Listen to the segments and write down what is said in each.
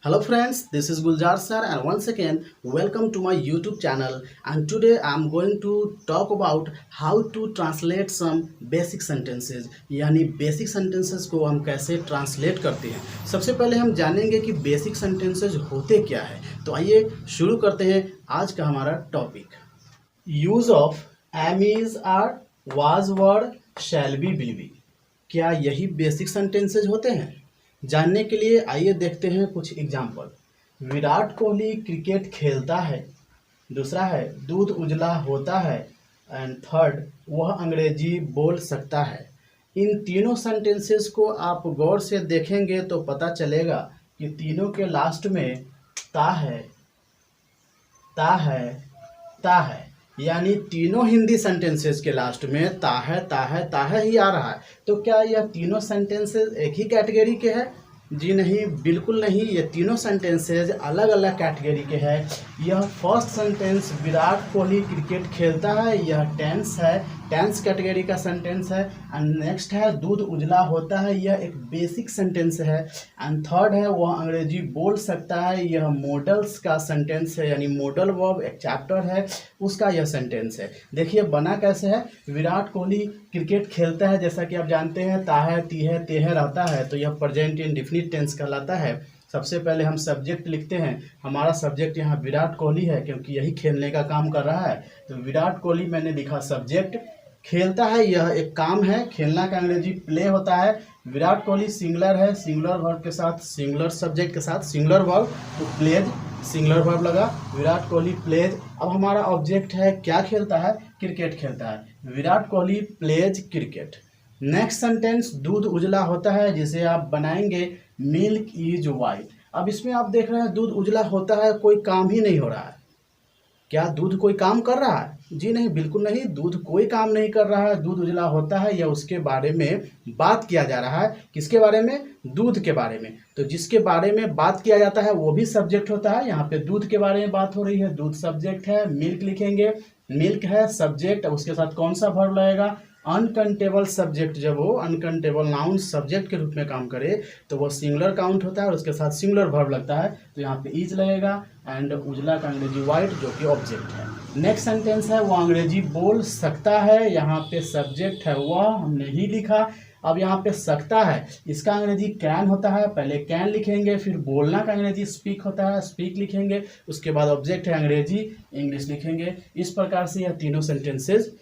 Hello friends, this is Guljar sir and once again welcome to my YouTube channel, and today I am going to talk about how to translate some basic sentences यानी basic sentences को हम कैसे translate करते हैं। सबसे पहले हम जानेंगे कि basic sentences होते क्या है। तो आइए शुरू करते हैं आज का हमारा topic. Use of am is are was were shall be will be, क्या यही बेसिक सेंटेंसेज होते हैं? जानने के लिए आइए देखते हैं कुछ एग्जाम्पल। विराट कोहली क्रिकेट खेलता है, दूसरा है दूध उजला होता है, एंड थर्ड वह अंग्रेजी बोल सकता है। इन तीनों सेंटेंसेस को आप गौर से देखेंगे तो पता चलेगा कि तीनों के लास्ट में ता है, ता है, ता है, यानी तीनों हिंदी सेंटेंसेस के लास्ट में ता है, ता है, ता है ही आ रहा है। तो क्या यह तीनों सेंटेंसेस एक ही कैटेगरी के हैं? जी नहीं, बिल्कुल नहीं। ये तीनों सेंटेंसेज अलग अलग कैटेगरी के हैं। यह first sentence Virat Kohli cricket खेलता है, यह टेंस है, टेंस कैटेगरी का सेंटेंस है। एंड नेक्स्ट है दूध उजला होता है, यह एक बेसिक सेंटेंस है। एंड थर्ड है वह अंग्रेजी बोल सकता है, यह मॉडल्स का सेंटेंस है, यानी मॉडल वर्ब एक चैप्टर है उसका यह सेंटेंस है। देखिए बना कैसे है। विराट कोहली क्रिकेट खेलता है, जैसा कि आप जानते हैं ता है, ती है, ते है रहता है, तो यह प्रेजेंट इंडेफिनिट टेंस कहलाता है। सबसे पहले हम सब्जेक्ट लिखते हैं। हमारा सब्जेक्ट यहाँ विराट कोहली है क्योंकि यही खेलने का काम कर रहा है, तो विराट कोहली मैंने लिखा सब्जेक्ट। खेलता है यह एक काम है, खेलना का अंग्रेजी प्ले होता है। विराट कोहली सिंगुलर है, सिंगुलर वर्ब के साथ सिंगुलर सब्जेक्ट के साथ सिंगुलर वर्ब, तो प्लेज सिंगुलर वर्ब लगा, विराट कोहली प्लेज। अब हमारा ऑब्जेक्ट है क्या खेलता है? क्रिकेट खेलता है, Virat Kohli pledge cricket. Next sentence दूध उजला होता है, जिसे आप बनाएंगे मिल्क इज वाइट। अब इसमें आप देख रहे हैं दूध उजला होता है, कोई काम ही नहीं हो रहा है। क्या दूध कोई काम कर रहा है? जी नहीं, बिल्कुल नहीं, दूध कोई काम नहीं कर रहा है। दूध उजला होता है या उसके बारे में बात किया जा रहा है। किसके बारे में? दूध के बारे में। तो जिसके बारे में बात किया जाता है वो भी सब्जेक्ट होता है। यहाँ पे दूध के बारे में बात हो रही है, दूध सब्जेक्ट है। मिल्क लिखेंगे, मिल्क है सब्जेक्ट, उसके साथ कौन सा वर्ब लगेगा? Uncountable subject. जब वो अनकाउंटेबल नाउन सब्जेक्ट के रूप में काम करे तो वो सिंगुलर काउंट होता है और उसके साथ सिंगुलर वर्ब लगता है, तो यहाँ पे इज लगेगा। एंड उजला का अंग्रेजी वाइट जो कि ऑब्जेक्ट है। नेक्स्ट सेंटेंस है वो अंग्रेजी बोल सकता है, यहाँ पे सब्जेक्ट है वह, हमने ही लिखा। अब यहाँ पे सकता है, इसका अंग्रेजी कैन होता है, पहले कैन लिखेंगे, फिर बोलना का अंग्रेजी स्पीक होता है, स्पीक लिखेंगे, उसके बाद ऑब्जेक्ट है अंग्रेजी इंग्लिश लिखेंगे। इस प्रकार से यह तीनों सेंटेंसेस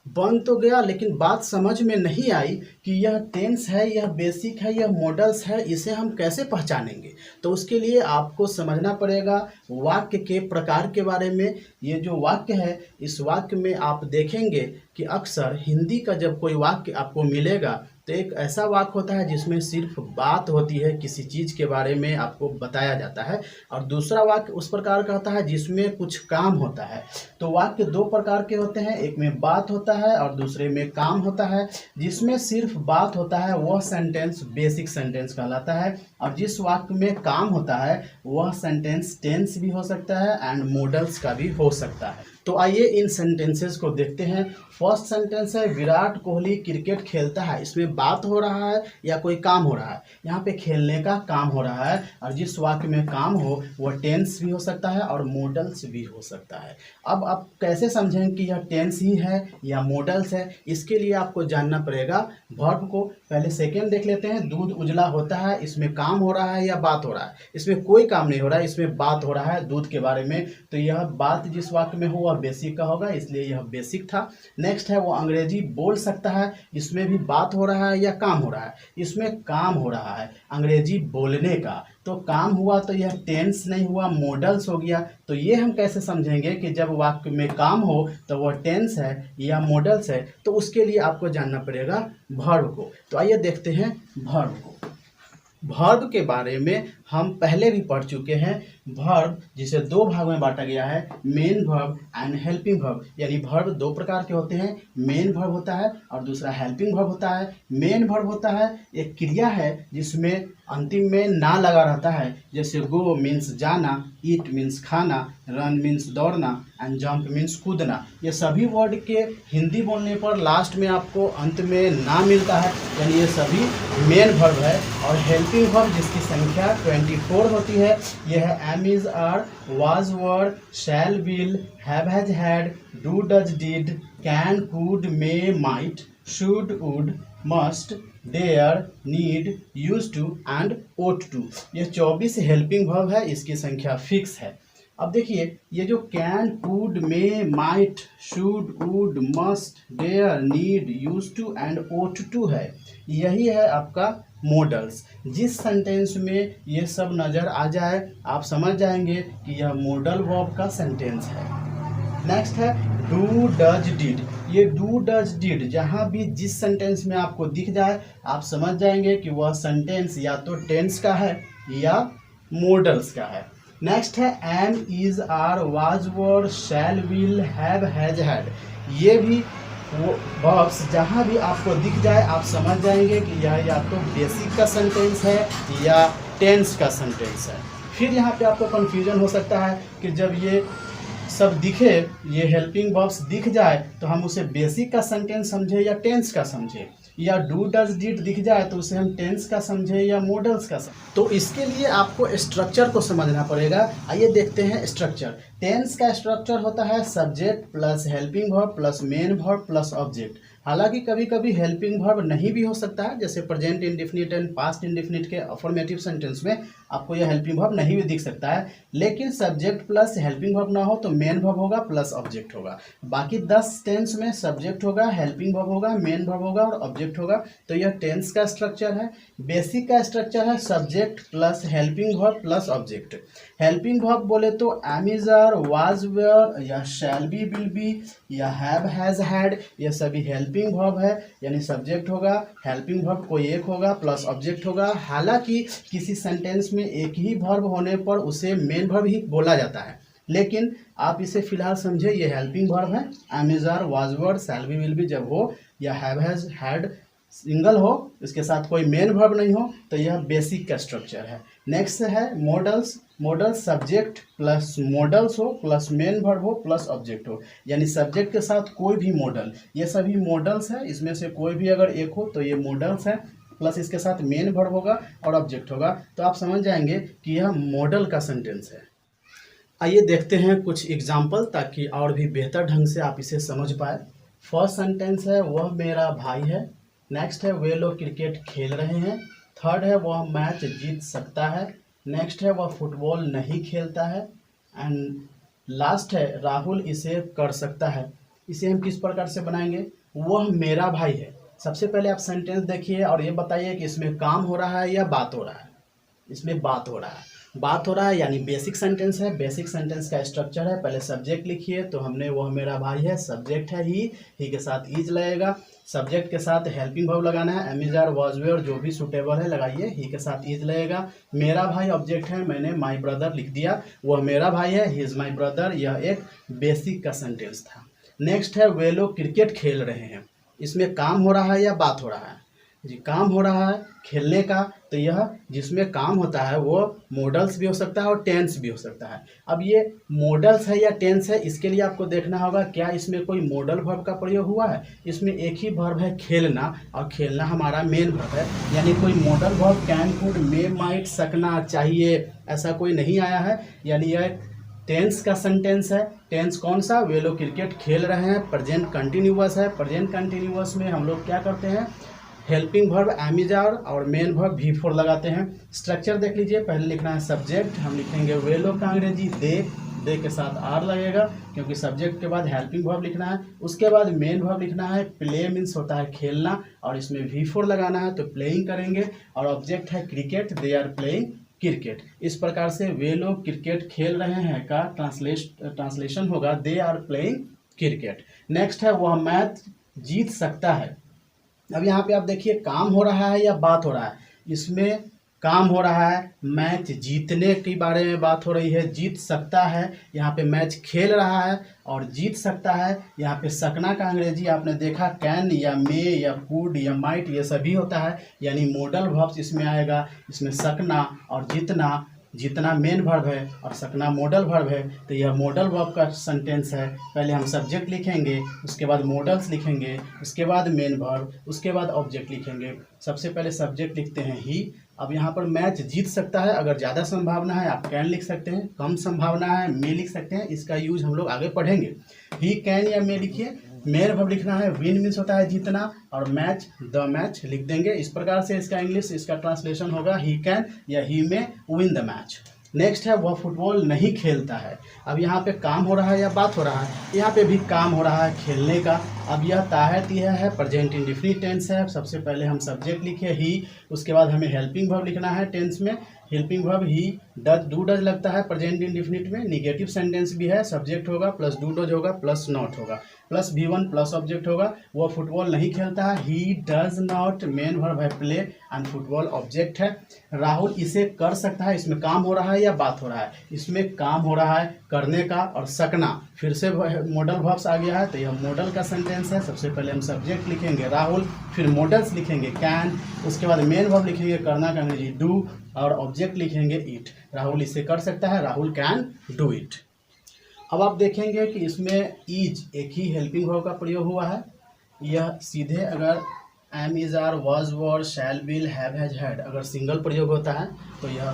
बन तो गया, लेकिन बात समझ में नहीं आई कि यह टेंस है, यह बेसिक है, यह मॉडल्स है, इसे हम कैसे पहचानेंगे? तो उसके लिए आपको समझना पड़ेगा वाक्य के प्रकार के बारे में। ये जो वाक्य है, इस वाक्य में आप देखेंगे कि अक्सर हिंदी का जब कोई वाक्य आपको मिलेगा तो एक ऐसा वाक्य होता है जिसमें सिर्फ बात होती है, किसी चीज़ के बारे में आपको बताया जाता है, और दूसरा वाक्य उस प्रकार का होता है जिसमें कुछ काम होता है। तो वाक्य दो प्रकार के होते हैं, एक में बात होता है और दूसरे में काम होता है। जिसमें सिर्फ बात होता है वह सेंटेंस बेसिक सेंटेंस कहलाता है, और जिस वाक्य में काम होता है वह सेंटेंस टेंस भी हो सकता है एंड मॉडल्स का भी हो सकता है। तो आइए इन सेंटेंसेस को देखते हैं। फर्स्ट सेंटेंस है विराट कोहली क्रिकेट खेलता है, इसमें बात हो रहा है या कोई काम हो रहा है? यहाँ पे खेलने का काम हो रहा है, और जिस वाक्य में काम हो वह टेंस भी हो सकता है और मॉडल्स भी हो सकता है। अब आप कैसे समझें कि यह टेंस ही है या मॉडल्स है? इसके लिए आपको जानना पड़ेगा वर्ब को। पहले सेकेंड देख लेते हैं। दूध उजला होता है, इसमें काम हो रहा है या बात हो रहा है? इसमें कोई काम नहीं हो रहा है, इसमें बात हो रहा है दूध के बारे में, तो यह बात जिस वाक्य में हो बेसिक का होगा, इसलिए यह बेसिक था। नेक्स्ट है वो अंग्रेजी बोल सकता है, इसमें भी बात हो रहा है या काम हो रहा है? इसमें काम हो रहा है अंग्रेजी बोलने का, तो काम हुआ तो यह टेंस नहीं हुआ, मॉडल्स हो गया। तो ये हम कैसे समझेंगे कि जब वाक्य में काम हो तो वह टेंस है या मॉडल्स है? तो उसके लिए आपको जानना पड़ेगा वर्ब को। तो आइए देखते हैं वर्ब को। वर्ब के बारे में हम पहले भी पढ़ चुके हैं। वर्ब जिसे दो भाग में बांटा गया है, main verb and helping verb, यानी वर्ब दो प्रकार के होते हैं, मेन वर्ब होता है और दूसरा हेल्पिंग वर्ब होता है। मेन वर्ब होता है एक क्रिया है जिसमें अंतिम में ना लगा रहता है, जैसे गो मीन्स जाना, ईट मीन्स खाना, रन मीन्स दौड़ना एंड जंप मीन्स कूदना। ये सभी वर्ड के हिंदी बोलने पर लास्ट में आपको अंत में ना मिलता है, यानी ये सभी मेन वर्ब है। और हेल्पिंग वर्ब जिसकी संख्या 24 होती है, यह है am is are, was were, shall will, have has had, do does did, can could, may might, should would, must, dare, need, use to and ought to. ये 24 helping verb है, इसकी संख्या फिक्स है। अब देखिए ये जो can, could, may, might, should, would, must, dare, need, use to and ought to है, यही है आपका मॉडल्स। जिस सेंटेंस में ये सब नज़र आ जाए आप समझ जाएंगे कि यह मॉडल वर्ब का सेंटेंस है। नेक्स्ट है डू डज डिड। ये डू डज डिड जहाँ भी जिस सेंटेंस में आपको दिख जाए आप समझ जाएंगे कि वह सेंटेंस या तो टेंस का है या मॉडल्स का है। नेक्स्ट है am, is, are, was, were, shall, will, have, has, had. ये भी वो वर्ब्स जहाँ भी आपको दिख जाए आप समझ जाएंगे कि यह या तो बेसिक का सेंटेंस है या टेंस का सेंटेंस है। फिर यहाँ पे आपको कन्फ्यूजन हो सकता है कि जब ये सब दिखे, ये हेल्पिंग वर्ब्स दिख जाए तो हम उसे बेसिक का सेंटेंस समझे या टेंस का समझे, या डू डज डिड दिख जाए तो उसे हम टेंस का समझे या मॉडल्स का समझे। तो इसके लिए आपको स्ट्रक्चर को समझना पड़ेगा। आइए देखते हैं स्ट्रक्चर। टेंस का स्ट्रक्चर होता है subject plus helping verb plus main verb plus object. हालांकि कभी कभी हेल्पिंग वर्ब नहीं भी हो सकता है, जैसे present indefinite and past indefinite के अफर्मेटिव सेंटेंस में आपको यह हेल्पिंग वर्ब नहीं भी दिख सकता है। लेकिन सब्जेक्ट प्लस हेल्पिंग वर्ब ना हो तो मेन वर्ब होगा प्लस ऑब्जेक्ट होगा। बाकी 10 टेंस में सब्जेक्ट होगा, हेल्पिंग वर्ब होगा, मेन वर्ब होगा और ऑब्जेक्ट होगा। तो यह टेंस का स्ट्रक्चर है। बेसिक का स्ट्रक्चर है subject plus helping verb plus object. Helping verb बोले तो am, is, are, was, were या शैल बी, विल बी या हैव, हैज, हैड, ये सभी हेल्पिंग वर्ब है, यानी सब्जेक्ट होगा, हेल्पिंग वर्ब कोई एक होगा प्लस ऑब्जेक्ट होगा। हालांकि किसी सेंटेंस में एक ही वर्ब होने पर उसे मेन वर्ब ही बोला जाता है, लेकिन आप इसे फिलहाल समझे ये हेल्पिंग वर्ब है। Am, is, are, was, were, shall be, will be जब हो, या हैव, हैज, हैड सिंगल हो, इसके साथ कोई मेन वर्ब नहीं हो, तो यह बेसिक का स्ट्रक्चर है। नेक्स्ट है models. Models subject plus models हो प्लस मेन वर्ब हो प्लस ऑब्जेक्ट हो, यानी सब्जेक्ट के साथ कोई भी मॉडल, ये सभी मॉडल्स है। इसमें से कोई भी अगर एक हो तो ये मॉडल्स है, प्लस इसके साथ मेन वर्ब होगा और ऑब्जेक्ट होगा, तो आप समझ जाएंगे कि यह मॉडल का सेंटेंस है। आइए देखते हैं कुछ एग्जाम्पल, ताकि और भी बेहतर ढंग से आप इसे समझ पाए। फर्स्ट सेंटेंस है वह मेरा भाई है। नेक्स्ट है वे लोग क्रिकेट खेल रहे हैं। थर्ड है वह मैच जीत सकता है। नेक्स्ट है वह फुटबॉल नहीं खेलता है। एंड लास्ट है राहुल इसे कर सकता है। इसे हम किस प्रकार से बनाएंगे? वह मेरा भाई है। सबसे पहले आप सेंटेंस देखिए और ये बताइए कि इसमें काम हो रहा है या बात हो रहा है। इसमें बात हो रहा है। बात हो रहा है यानी बेसिक सेंटेंस है। बेसिक सेंटेंस का स्ट्रक्चर है, पहले सब्जेक्ट लिखिए, तो हमने वह मेरा भाई है, सब्जेक्ट है ही के साथ इज लगेगा। सब्जेक्ट के साथ हेल्पिंग वर्ब लगाना है, am, is, are, was, were जो भी सुटेबल है लगाइए, ही के साथ इज लगेगा। मेरा भाई ऑब्जेक्ट है, मैंने माई ब्रदर लिख दिया, वह मेरा भाई है, ही इज माई ब्रदर। यह एक बेसिक का सेंटेंस था। नेक्स्ट है वे लोग क्रिकेट खेल रहे हैं। इसमें काम हो रहा है या बात हो रहा है? जी काम हो रहा है खेलने का, तो यह जिसमें काम होता है वो मॉडल्स भी हो सकता है और टेंस भी हो सकता है। अब ये मॉडल्स है या टेंस है, इसके लिए आपको देखना होगा क्या इसमें कोई मॉडल वर्ब का प्रयोग हुआ है। इसमें एक ही वर्ब है खेलना, और खेलना हमारा मेन वर्ब है, यानी कोई modal verb can, could, may, might, सकना, चाहिए, ऐसा कोई नहीं आया है, यानी यह टेंस का सेंटेंस है। टेंस कौन सा? वे लोग क्रिकेट खेल रहे हैं, प्रेजेंट कंटिन्यूअस है। प्रेजेंट कंटिन्यूअस में हम लोग क्या करते हैं? Helping verb am, is, are और मेन वर्ब V4 लगाते हैं। स्ट्रक्चर देख लीजिए, पहले लिखना है सब्जेक्ट, हम लिखेंगे वे लोग का अंग्रेजी दे के साथ आर लगेगा, क्योंकि सब्जेक्ट के बाद हेल्पिंग वर्ब लिखना है। उसके बाद मेन वर्ब लिखना है, प्ले मीन्स होता है खेलना, और इसमें V4 लगाना है, तो प्लेइंग करेंगे। और ऑब्जेक्ट है cricket, they are playing cricket. इस प्रकार से वे लोग क्रिकेट खेल रहे हैं का ट्रांसलेशन होगा they are playing cricket. Next है वह मैच जीत सकता है। अब यहाँ पे आप देखिए काम हो रहा है या बात हो रहा है। इसमें काम हो रहा है, मैच जीतने के बारे में बात हो रही है, जीत सकता है, यहाँ पे मैच खेल रहा है और जीत सकता है। यहाँ पे सकना का अंग्रेजी आपने देखा कैन या मे या कुड या माइट ये सभी होता है, यानी मॉडल वर्ब्स इसमें आएगा। इसमें सकना और जीतना, जीतना मेन वर्ब है और सकना मॉडल वर्ब है, तो यह मॉडल वर्ब का सेंटेंस है। पहले हम सब्जेक्ट लिखेंगे, उसके बाद मॉडल्स लिखेंगे, उसके बाद मेन वर्ब, उसके बाद ऑब्जेक्ट लिखेंगे। सबसे पहले सब्जेक्ट लिखते हैं ही। अब यहाँ पर मैच जीत सकता है, अगर ज़्यादा संभावना है आप कैन लिख सकते हैं, कम संभावना है मे लिख सकते हैं, इसका यूज हम लोग आगे पढ़ेंगे। ही कैन या मे लिखिए। मेन वर्ब लिखना है, विन मीन्स होता है जीतना, और मैच द मैच लिख देंगे। इस प्रकार से इसका इंग्लिश इसका ट्रांसलेशन होगा ही कैन या he may win the match. Next है वह फुटबॉल नहीं खेलता है। अब यहाँ पे काम हो रहा है या बात हो रहा है, यहाँ पे भी काम हो रहा है खेलने का। अब यह ताहतिया है, प्रेजेंट इंडेफिनिट टेंस है। सबसे पहले हम सब्जेक्ट लिखे ही, उसके बाद हमें हेल्पिंग वर्ब लिखना है टेंस में। Helping verb he does do does लगता है प्रेजेंट इंडेफिनिट में। निगेटिव सेंटेंस भी है, सब्जेक्ट होगा प्लस डू डज होगा प्लस नॉट होगा प्लस V1 प्लस ऑब्जेक्ट होगा। वह फुटबॉल नहीं खेलता है, he does not. Main verb है प्ले एंड फुटबॉल ऑब्जेक्ट है। राहुल इसे कर सकता है, इसमें काम हो रहा है या बात हो रहा है, इसमें काम हो रहा है करने का। और सकना फिर से मॉडल वर्ब्स आ गया है, तो यह मॉडल का सेंटेंस है। सबसे पहले हम सब्जेक्ट लिखेंगे राहुल, फिर मॉडल्स लिखेंगे कैन, उसके बाद मेन वर्ब लिखेंगे करना का अंग्रेजी डू, और ऑब्जेक्ट लिखेंगे इट। राहुल इसे कर सकता है, राहुल कैन डू इट। अब आप देखेंगे कि इसमें इज एक ही हेल्पिंग वर्ब का प्रयोग हुआ है। यह सीधे अगर am is are was were shall will have has had अगर सिंगल प्रयोग होता है तो यह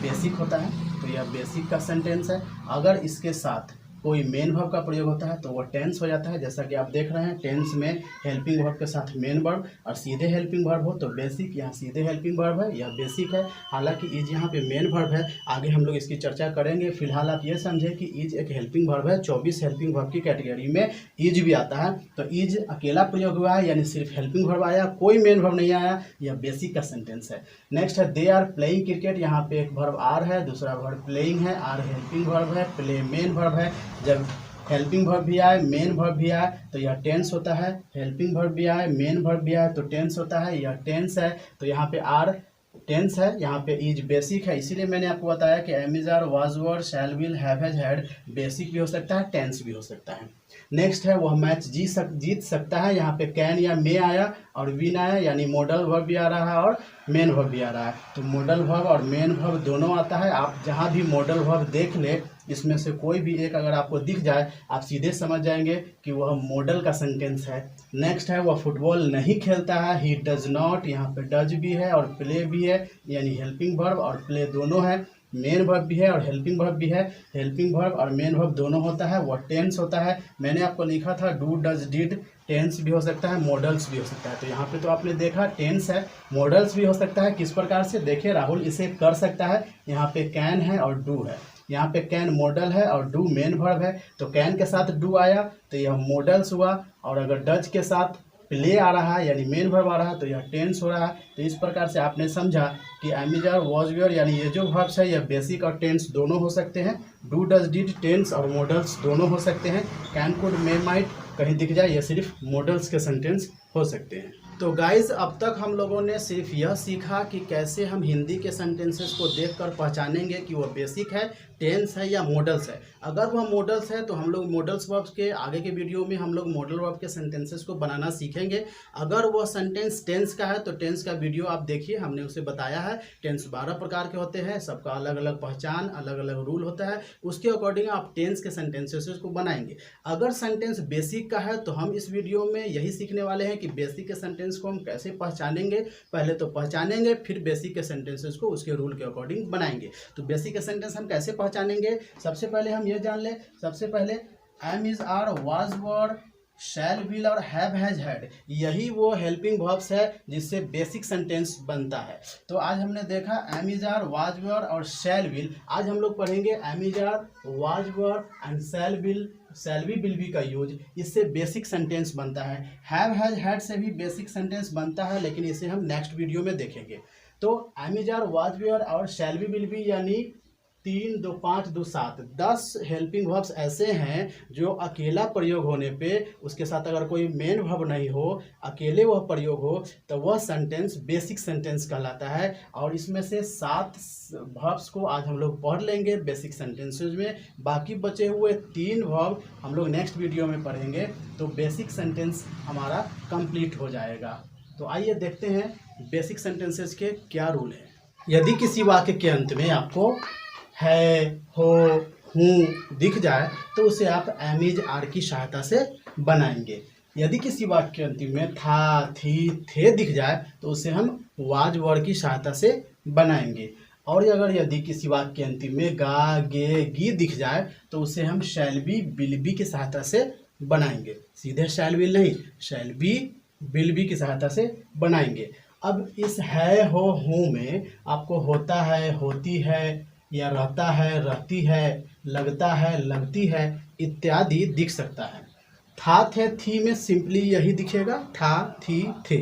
बेसिक होता है, तो यह बेसिक का सेंटेंस है। अगर इसके साथ कोई मेन वर्ब का प्रयोग होता है तो वह टेंस हो जाता है। जैसा कि आप देख रहे हैं टेंस में हेल्पिंग वर्ब के साथ मेन वर्ब, और सीधे हेल्पिंग वर्ब हो तो बेसिक। यहाँ सीधे हेल्पिंग वर्ब है, यह बेसिक है। हालांकि इज यहाँ पे मेन वर्ब है, आगे हम लोग इसकी चर्चा करेंगे। फिलहाल आप ये समझें कि इज एक हेल्पिंग वर्ब है। 24 हेल्पिंग वर्ब की कैटेगरी में इज भी आता है। तो इज अकेला प्रयोग हुआ है, यानी सिर्फ हेल्पिंग वर्ब आया, कोई मेन वर्ब नहीं आया, यह बेसिक का सेंटेंस है। नेक्स्ट है दे आर प्लेइंग क्रिकेट। यहाँ पे एक वर्ब आर है, दूसरा वर्ब प्लेइंग है। आर हेल्पिंग वर्ब है, प्ले मेन वर्ब है। जब हेल्पिंग वर्ब भी आए मेन वर्ब भी आए तो यह टेंस होता है। हेल्पिंग वर्ब भी आए मेन वर्ब भी आए तो टेंस होता है, यह टेंस है। तो यहाँ पे आर टेंस है, यहाँ पे इज बेसिक है। इसीलिए मैंने आपको बताया कि am is are was were shall will have has had basic भी हो सकता है, टेंस भी हो सकता है। नेक्स्ट है वह मैच जीत सकता है। यहाँ पे कैन या मे आया और विन आया, यानी मॉडल वर्ब भी आ रहा है और मेन वर्ब भी आ रहा है। तो मॉडल वर्ब और मेन वर्ब दोनों आता है। आप जहाँ भी मॉडल वर्ब देख ले, इसमें से कोई भी एक अगर आपको दिख जाए आप सीधे समझ जाएंगे कि वह मॉडल का सेंटेंस है। नेक्स्ट है वह फुटबॉल नहीं खेलता है। ही डज नॉट, यहाँ पे डज भी है और प्ले भी है, यानी हेल्पिंग वर्ब और प्ले दोनों है। मेन वर्ब भी है और हेल्पिंग वर्ब भी है। हेल्पिंग वर्ब और मेन वर्ब दोनों होता है, वह टेंस होता है। मैंने आपको लिखा था डू डज डिड, टेंस भी हो सकता है, मॉडल्स भी हो सकता है। तो यहाँ पे तो आपने देखा टेंस है, मॉडल्स भी हो सकता है। किस प्रकार से, देखिए राहुल इसे कर सकता है, यहाँ पे कैन है और डू है। यहाँ पे कैन मॉडल है और डू मेन वर्ब है, तो कैन के साथ डू आया तो यह मॉडल्स हुआ। और अगर डज के साथ प्ले आ रहा है यानी मेन वर्ब आ रहा है तो यह टेंस हो रहा है। तो इस प्रकार से आपने समझा कि am is are was were यानी ये जो वर्ब्स है यह बेसिक और टेंस दोनों हो सकते हैं। डू डज डिड टेंस और मॉडल्स दोनों हो सकते हैं। कैन कुड मे माइट कहीं दिख जाए, यह सिर्फ मॉडल्स के सेंटेंस हो सकते हैं। तो गाइज अब तक हम लोगों ने सिर्फ यह सीखा कि कैसे हम हिंदी के सेंटेंसेस को देखकर पहचानेंगे कि वह बेसिक है, टेंस है या मॉडल्स है। अगर वह मॉडल्स है तो हम लोग मॉडल्स वर्ब्स के आगे के वीडियो में हम लोग मॉडल वर्ब के सेंटेंसेस को बनाना सीखेंगे। अगर वह सेंटेंस टेंस का है तो टेंस का वीडियो आप देखिए, हमने उसे बताया है। टेंस 12 प्रकार के होते हैं, सबका अलग अलग पहचान अलग अलग रूल होता है, उसके अकॉर्डिंग आप टेंस के सेंटेंसेस को बनाएंगे। अगर सेंटेंस बेसिक का है तो हम इस वीडियो में यही सीखने वाले हैं कि बेसिक के सेंटेंस को हम कैसे पहचानेंगे। पहले तो पहचानेंगे, फिर बेसिक के सेंटेंसेस को उसके रूल के अकॉर्डिंग बनाएंगे। तो बेसिक के सेंटेंस हम कैसे पहचानेंगे, सबसे पहले हम ये जान ले। सबसे पहले am is are was were shall will और हैव हैज हैड, यही वो हेल्पिंग वर्ब्स है जिससे बेसिक सेंटेंस बनता है। तो आज हमने देखा am is are was were और शैल विल। आज हम लोग पढ़ेंगे am is are was were and shall will be का यूज, इससे बेसिक सेंटेंस बनता है। हैव हैज हैड से भी बेसिक सेंटेंस बनता है, लेकिन इसे हम नेक्स्ट वीडियो में देखेंगे। तो am is are was were और शैल विल बी यानी 3 2 5 2 7 10 हेल्पिंग वर्ब्स ऐसे हैं जो अकेला प्रयोग होने पे उसके साथ अगर कोई मेन वर्ब नहीं हो, अकेले वह प्रयोग हो, तो वह सेंटेंस बेसिक सेंटेंस कहलाता है। और इसमें से 7 वर्ब्स को आज हम लोग पढ़ लेंगे बेसिक सेंटेंसेज में। बाकी बचे हुए 3 वर्ब हम लोग नेक्स्ट वीडियो में पढ़ेंगे, तो बेसिक सेंटेंस हमारा कंप्लीट हो जाएगा। तो आइए देखते हैं बेसिक सेंटेंसेस के क्या रूल हैं। यदि किसी वाक्य के अंत में आपको है, हो, हूँ दिख जाए तो उसे आप एम इज आर की सहायता से बनाएंगे। यदि किसी वाक्य के अंतिम में था, थी, थे दिख जाए तो उसे हम वाज वर्ड की सहायता से बनाएंगे। और अगर यदि किसी वाक्य के अंतिम में गा, गे, गी दिख जाए तो उसे हम शैल बी, विल बी की सहायता से बनाएंगे। सीधे शैल विल नहीं, शैल बी, विल बी की सहायता से बनाएंगे। अब इस है, हो, हूँ में आपको होता है, होती है, या रहता है, रहती है, लगता है, लगती है इत्यादि दिख सकता है। था, थे, थी में सिंपली यही दिखेगा, था, थी, थे।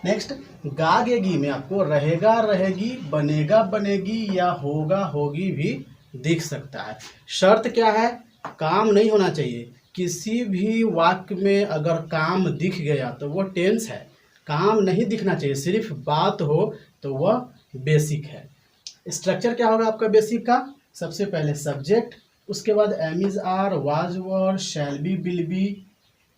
नेक्स्ट गा, गे, गी में आपको रहेगा, रहेगी, बनेगा, बनेगी या होगा, होगी भी दिख सकता है। शर्त क्या है? काम नहीं होना चाहिए। किसी भी वाक्य में अगर काम दिख गया तो वो टेंस है, काम नहीं दिखना चाहिए। सिर्फ बात हो तो वह बेसिक है। स्ट्रक्चर क्या होगा आपका बेसिक का? सबसे पहले सब्जेक्ट, उसके बाद am is are, was were, shall be, will be,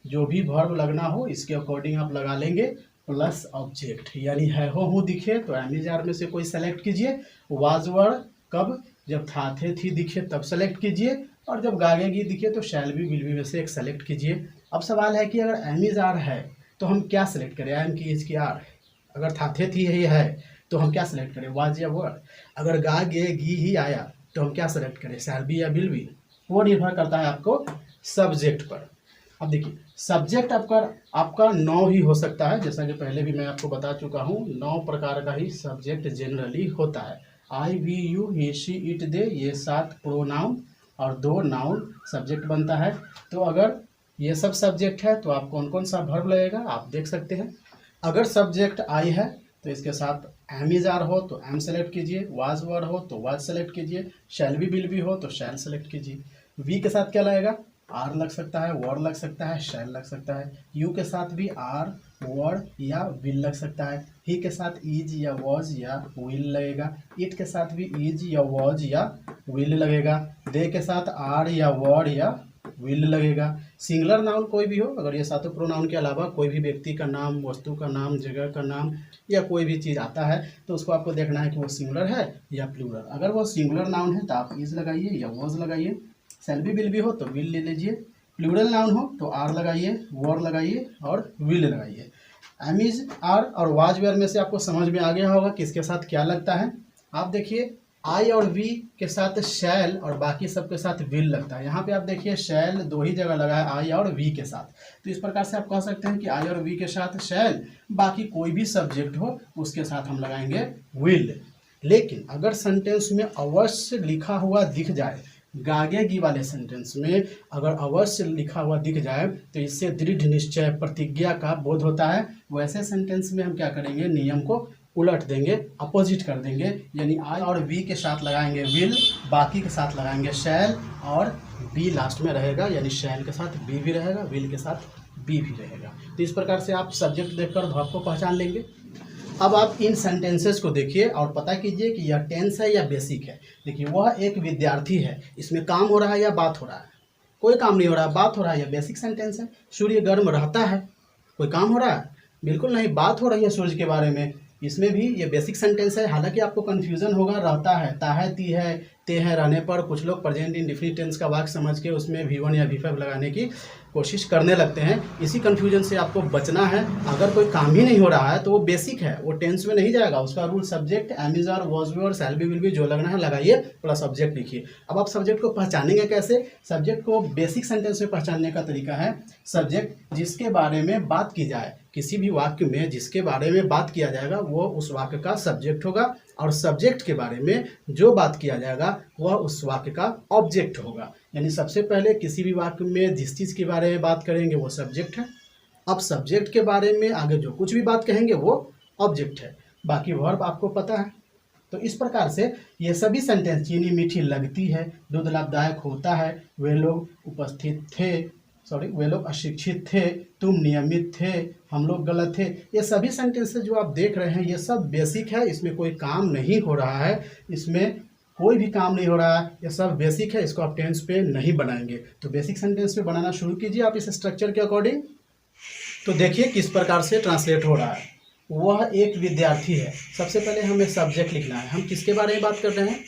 जो भी वर्ब लगना हो इसके अकॉर्डिंग आप लगा लेंगे, प्लस ऑब्जेक्ट। यानी है, हो, दिखे तो एम इज आर में से कोई सेलेक्ट कीजिए। वाज वर कब? जब था, थे, थी दिखे तब सेलेक्ट कीजिए। और जब गागेगी दिखे तो शैल बी, विल बी में से एक सेलेक्ट कीजिए। अब सवाल है कि अगर एम इज आर है तो हम क्या सेलेक्ट करें? एम की, इज की, आर। अगर था, थे, थी ही है तो हम क्या सेलेक्ट करें? वाज या वर। अगर गा, गे, गी ही आया तो हम क्या सेलेक्ट करें? शैल बी या विल बी। वो निर्भर करता है आपको सब्जेक्ट पर। अब देखिए सब्जेक्ट आपका 9 ही हो सकता है, जैसा कि पहले भी मैं आपको बता चुका हूँ। 9 प्रकार का ही सब्जेक्ट जनरली होता है। I, we, you, he, she, it, they, ये 7 प्रोनाउन और 2 नाउन सब्जेक्ट बनता है। तो अगर ये सब सब्जेक्ट है तो आप कौन कौन सा वर्ब लगेगा आप देख सकते हैं। अगर सब्जेक्ट आई है तो इसके साथ एम इज आर हो तो एम सेलेक्ट कीजिए, वाज वर हो तो वाज सेलेक्ट कीजिए, शैल बी, विल बी हो तो शैल सेलेक्ट कीजिए। वी के साथ क्या लगेगा? आर लग सकता है, वर लग सकता है, शैल लग सकता है। यू के साथ भी आर, वर या विल लग सकता है। ही के साथ इज या वॉज या विल लगेगा। इट के साथ भी इज या वॉज या विल लगेगा। दे के साथ आर या वर या विल लगेगा। सिंगुलर नाउन कोई भी हो, अगर ये सातों प्रोनाउन के अलावा कोई भी व्यक्ति का नाम, वस्तु का नाम, जगह का नाम या कोई भी चीज़ आता है तो उसको आपको देखना है कि वो सिंगुलर है या प्लूरल। अगर वो सिंगुलर नाउन है तो आप इज लगाइए या वॉज लगाइए। शैल बी, विल बी हो तो विल ले लीजिए। प्लूरल नाउन हो तो आर लगाइए, वर लगाइए और विल लगाइए। एम इज आर और वाज वेयर में से आपको समझ में आ गया होगा किसके साथ क्या लगता है। आप देखिए आई और वी के साथ शैल और बाकी सब के साथ विल लगता है। यहाँ पे आप देखिए शैल 2 ही जगह लगा है, आई और वी के साथ। तो इस प्रकार से आप कह सकते हैं कि आई और वी के साथ शैल, बाकी कोई भी सब्जेक्ट हो उसके साथ हम लगाएंगे विल। लेकिन अगर सेंटेंस में अवश्य लिखा हुआ दिख जाए, गागेगी वाले सेंटेंस में अगर अवश्य लिखा हुआ दिख जाए तो इससे दृढ़ निश्चय, प्रतिज्ञा का बोध होता है। वैसे सेंटेंस में हम क्या करेंगे? नियम को उलट देंगे, अपोजिट कर देंगे। यानी आई और वी के साथ लगाएंगे विल, बाकी के साथ लगाएंगे शैल और बी लास्ट में रहेगा। यानी शैल के साथ बी भी रहेगा, विल के साथ बी भी रहेगा। तो इस प्रकार से आप सब्जेक्ट देखकर वर्ब को पहचान लेंगे। अब आप इन सेंटेंसेस को देखिए और पता कीजिए कि यह टेंस है या बेसिक है। देखिए वह एक विद्यार्थी है, इसमें काम हो रहा है या बात हो रहा है? कोई काम नहीं हो रहा, बात हो रहा है। यह बेसिक सेंटेंस है। सूर्य गर्म रहता है, कोई काम हो रहा है? बिल्कुल नहीं, बात हो रही है सूर्य के बारे में। इसमें भी ये बेसिक सेंटेंस है। हालांकि आपको कन्फ्यूजन होगा, रहता है, ता है, ती है, ते हैं रहने पर कुछ लोग प्रेजेंट इंडेफिनिट टेंस का वाक्य समझ के उसमें V1 या V5 लगाने की कोशिश करने लगते हैं। इसी कन्फ्यूजन से आपको बचना है। अगर कोई काम ही नहीं हो रहा है तो वो बेसिक है, वो टेंस में नहीं जाएगा। उसका rule subject am is are, was be और शैल बी, विल बी जो लगना है लगाइए, प्लस सब्जेक्ट लिखिए। अब आप सब्जेक्ट को पहचानेंगे कैसे? सब्जेक्ट को बेसिक सेंटेंस में पहचानने का तरीका है, सब्जेक्ट जिसके बारे में बात की जाए, किसी भी वाक्य में जिसके बारे में बात किया जाएगा वो उस वाक्य का सब्जेक्ट होगा, और सब्जेक्ट के बारे में जो बात किया जाएगा वह उस वाक्य का ऑब्जेक्ट होगा। यानी सबसे पहले किसी भी वाक्य में जिस चीज़ के बारे में बात करेंगे वो सब्जेक्ट है। अब सब्जेक्ट के बारे में आगे जो कुछ भी बात कहेंगे वो ऑब्जेक्ट है। बाकी वर्ब आपको पता है, तो इस प्रकार से ये सभी सेंटेंस, चीनी मीठी लगती है, दूध लाभदायक होता है, वे लोग उपस्थित थे, वे लोग अशिक्षित थे, तुम नियमित थे, हम लोग गलत थे, ये सभी सेंटेंसेस जो आप देख रहे हैं ये सब बेसिक है, इसमें कोई काम नहीं हो रहा है, इसमें कोई भी काम नहीं हो रहा है, ये सब बेसिक है, इसको आप टेंस पे नहीं बनाएंगे। तो बेसिक सेंटेंस पे बनाना शुरू कीजिए आप इस स्ट्रक्चर के अकॉर्डिंग। तो देखिए किस प्रकार से ट्रांसलेट हो रहा है। वह एक विद्यार्थी है, सबसे पहले हमें सब्जेक्ट लिखना है, हम किसके बारे में बात कर रहे हैं,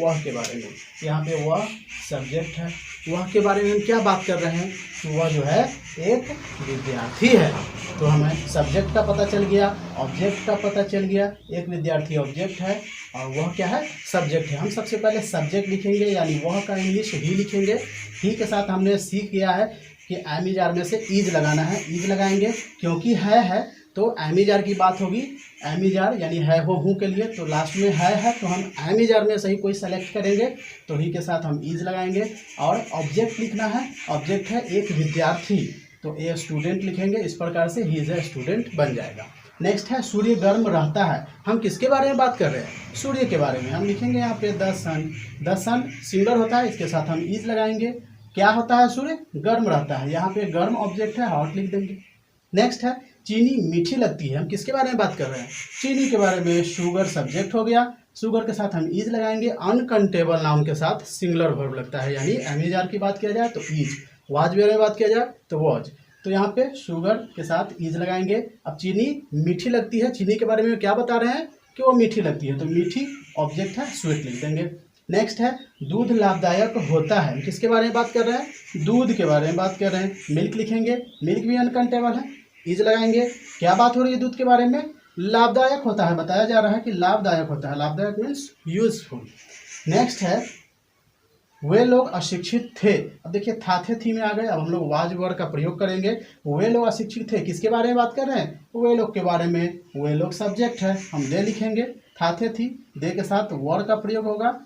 वह के बारे में। यहाँ पे वह सब्जेक्ट है, वह के बारे में हम क्या बात कर रहे हैं, वह जो है एक विद्यार्थी है। तो हमें सब्जेक्ट का पता चल गया, ऑब्जेक्ट का पता चल गया, एक विद्यार्थी ऑब्जेक्ट है और वह क्या है, सब्जेक्ट है। हम सबसे पहले सब्जेक्ट लिखेंगे, यानी वह का इंग्लिश ही लिखेंगे। ही के साथ हमने सीख गया है कि एम इज आर में से इज लगाना है, इज लगाएंगे क्योंकि है तो एम इज आर की बात होगी, एम इज आर यानी है हो हूँ के लिए, तो लास्ट में है तो हम एम इज आर में से ही कोई सेलेक्ट करेंगे, तो ही के साथ हम इज लगाएंगे। और ऑब्जेक्ट लिखना है, ऑब्जेक्ट है एक विद्यार्थी, तो ए स्टूडेंट लिखेंगे, इस प्रकार से ही इज ए स्टूडेंट बन जाएगा। नेक्स्ट है सूर्य गर्म रहता है, हम किसके बारे में बात कर रहे हैं, सूर्य के बारे में। हम लिखेंगे यहाँ पे the sun, the sun singular होता है, इसके साथ हम इज लगाएंगे। क्या होता है, सूर्य गर्म रहता है, यहाँ पे गर्म ऑब्जेक्ट है, हॉट लिख देंगे। नेक्स्ट है चीनी मीठी लगती है, हम किसके बारे में बात कर रहे हैं, चीनी के बारे में। शुगर सब्जेक्ट हो गया, शुगर के साथ हम इज लगाएंगे। अनकाउंटेबल नाउन के साथ सिंगुलर वर्ब लगता है, यानी एम इज आर की बात किया जाए तो इज, वाज के बारे में बात किया जाए तो वॉज, तो यहाँ पे शुगर के साथ इज लगाएंगे। अब चीनी मीठी लगती है, चीनी के बारे में क्या बता रहे हैं कि वो मीठी लगती है, तो मीठी ऑब्जेक्ट है, स्वीट लिख देंगे। नेक्स्ट है दूध लाभदायक होता है, किसके बारे में बात कर रहे हैं, दूध के बारे में बात कर रहे हैं। मिल्क लिखेंगे, मिल्क भी अनकाउंटेबल है, इज लगाएंगे। क्या बात हो रही है दूध के बारे में, लाभदायक होता है, बताया जा रहा है कि लाभदायक होता है, लाभदायक मीन्स यूजफुल। नेक्स्ट है वे लोग अशिक्षित थे, अब देखिए था थे थी में आ गए, अब हम लोग वाज वर्ड का प्रयोग करेंगे। वे लोग अशिक्षित थे, किसके बारे में बात कर रहे हैं, वे लोग के बारे में, वे लोग सब्जेक्ट है, हम दे लिखेंगे, था थे थी, दे के साथ वर्ड का प्रयोग होगा।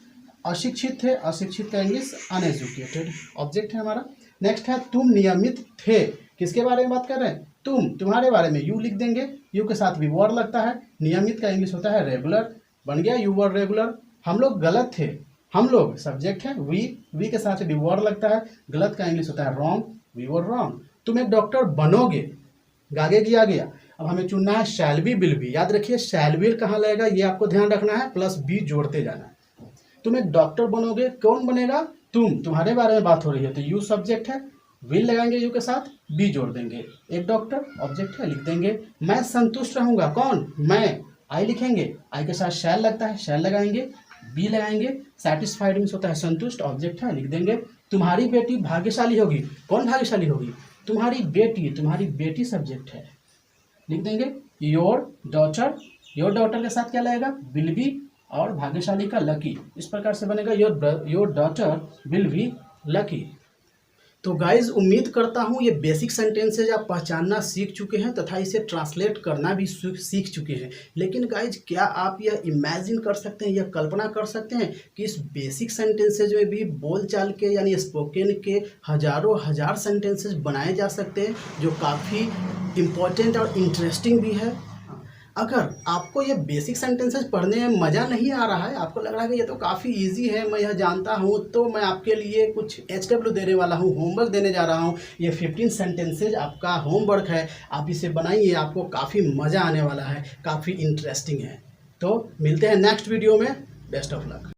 अशिक्षित थे, अशिक्षित का इंग्लिश अनएजुकेटेड, ऑब्जेक्ट है हमारा। नेक्स्ट है तुम नियमित थे, किसके बारे में बात कर रहे हैं, तुम, तुम्हारे बारे में, यू लिख देंगे, यू के साथ भी वर्ड लगता है। नियमित का इंग्लिश होता है रेगुलर, बन गया यू वर्ड रेगुलर। हम लोग गलत थे, हम लोग सब्जेक्ट है, वी के साथ भी वर्ड लगता है। गलत का इंग्लिश होता है रॉन्ग, वी वर रॉन्ग। तुम एक डॉक्टर बनोगे, आगे किया गया। अब हमें चुनना है शैल बी विल बी, याद रखिए शैल बी कहाँ लगेगा ये आपको ध्यान रखना है, प्लस बी जोड़ते जाना है। तुम एक डॉक्टर बनोगे, कौन बनेगा, तुम, तुम्हारे बारे में बात हो रही है, तो यू सब्जेक्ट है, विल लगाएंगे यू के साथ, बी जोड़ देंगे। एक डॉक्टर ऑब्जेक्ट है, लिख देंगे। मैं संतुष्ट रहूंगा, कौन, मैं, आई लिखेंगे, आई के साथ शैल लगता है, शैल लगाएंगे, बी लगाएंगे। सेटिस्फाइड मीन्स होता है संतुष्ट, ऑब्जेक्ट है, लिख देंगे। तुम्हारी बेटी भाग्यशाली होगी, कौन भाग्यशाली होगी, तुम्हारी बेटी, तुम्हारी बेटी सब्जेक्ट है, लिख देंगे। योर डॉटर, योर डॉटर के साथ क्या लगेगा, विल बी, और भाग्यशाली का लकी, इस प्रकार से बनेगा your daughter will be lucky. तो गाइज उम्मीद करता हूँ ये बेसिक सेंटेंसेज आप पहचानना सीख चुके हैं तथा इसे ट्रांसलेट करना भी सीख चुके हैं। लेकिन गाइज क्या आप यह इमेजिन कर सकते हैं, यह कल्पना कर सकते हैं कि इस बेसिक सेंटेंसेज में भी बोलचाल के यानी स्पोकन के हजारों हजार सेंटेंसेज बनाए जा सकते हैं जो काफ़ी इम्पोर्टेंट और इंटरेस्टिंग भी है। अगर आपको ये बेसिक सेंटेंसेस पढ़ने में मज़ा नहीं आ रहा है, आपको लग रहा है कि ये तो काफ़ी इजी है, मैं यह जानता हूँ, तो मैं आपके लिए कुछ HW देने वाला हूँ, होमवर्क देने जा रहा हूँ। ये 15 सेंटेंसेज आपका होमवर्क है, आप इसे बनाइए, आपको काफ़ी मज़ा आने वाला है, काफ़ी इंटरेस्टिंग है। तो मिलते हैं नेक्स्ट वीडियो में, बेस्ट ऑफ लक।